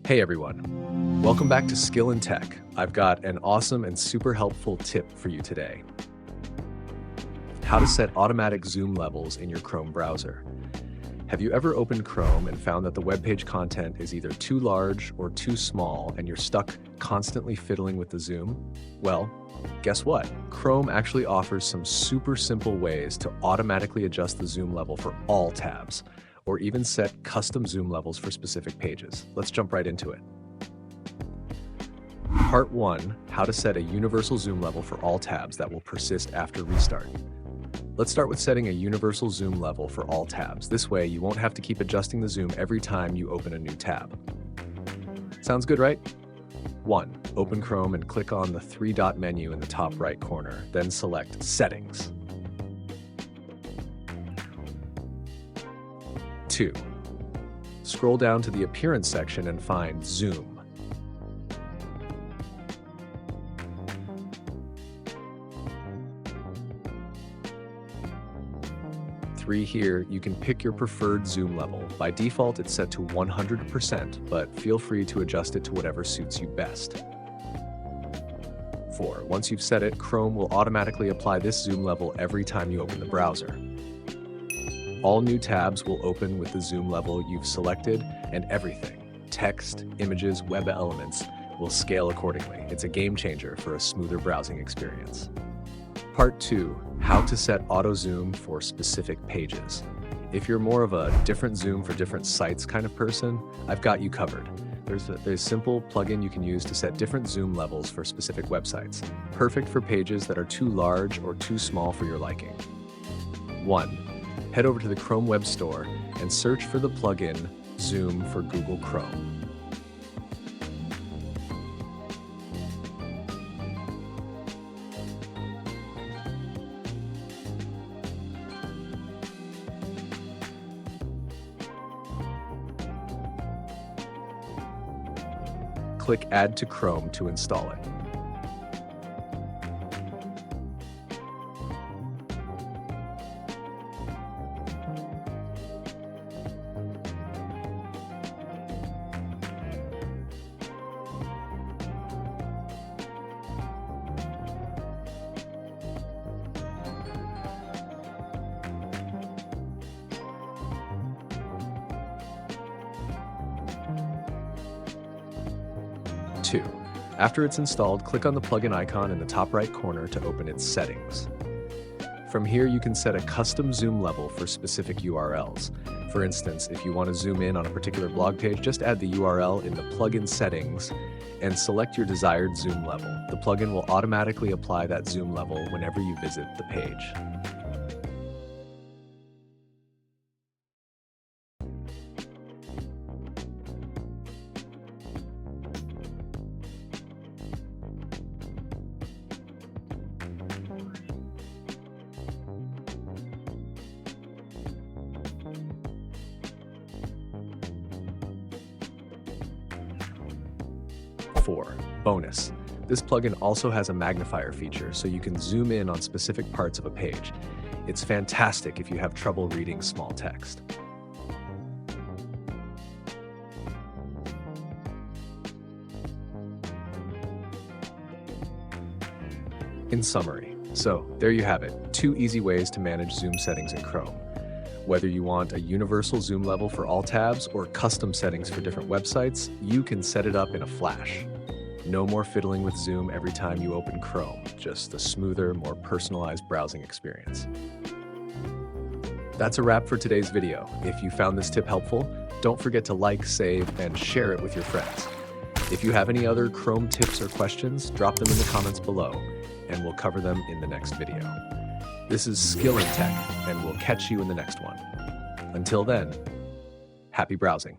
Hey everyone, welcome back to Skill in Tech. I've got an awesome and super helpful tip for you today. How to set automatic zoom levels in your Chrome browser. Have you ever opened Chrome and found that the web page content is either too large or too small and you're stuck constantly fiddling with the zoom? Well, guess what? Chrome actually offers some super simple ways to automatically adjust the zoom level for all tabs, or even set custom zoom levels for specific pages. Let's jump right into it. Part 1, how to set a universal zoom level for all tabs that will persist after restart. Let's start with setting a universal zoom level for all tabs. This way, you won't have to keep adjusting the zoom every time you open a new tab. Sounds good, right? 1. Open Chrome and click on the 3-dot menu in the top right corner, then select Settings. 2. Scroll down to the Appearance section and find Zoom. 3. Here, you can pick your preferred zoom level. By default, it's set to 100%, but feel free to adjust it to whatever suits you best. 4. Once you've set it, Chrome will automatically apply this zoom level every time you open the browser. All new tabs will open with the zoom level you've selected, and everything, text, images, web elements, will scale accordingly. It's a game changer for a smoother browsing experience. Part 2, how to set auto zoom for specific pages. If you're more of a different zoom for different sites kind of person, I've got you covered. There's a simple plugin you can use to set different zoom levels for specific websites, perfect for pages that are too large or too small for your liking. 1. Head over to the Chrome Web Store and search for the plugin Zoom for Google Chrome. Click Add to Chrome to install it. After it's installed, click on the plugin icon in the top right corner to open its settings. From here, you can set a custom zoom level for specific URLs. For instance, if you want to zoom in on a particular blog page, just add the URL in the plugin settings and select your desired zoom level. The plugin will automatically apply that zoom level whenever you visit the page. Bonus. This plugin also has a magnifier feature, so you can zoom in on specific parts of a page. It's fantastic if you have trouble reading small text. In summary, so there you have it, 2 easy ways to manage zoom settings in Chrome. Whether you want a universal zoom level for all tabs or custom settings for different websites, you can set it up in a flash. No more fiddling with zoom every time you open Chrome, just a smoother, more personalized browsing experience. That's a wrap for today's video. If you found this tip helpful, don't forget to like, save, and share it with your friends. If you have any other Chrome tips or questions, drop them in the comments below, and we'll cover them in the next video. This is Skill in Tech, and we'll catch you in the next one. Until then, happy browsing.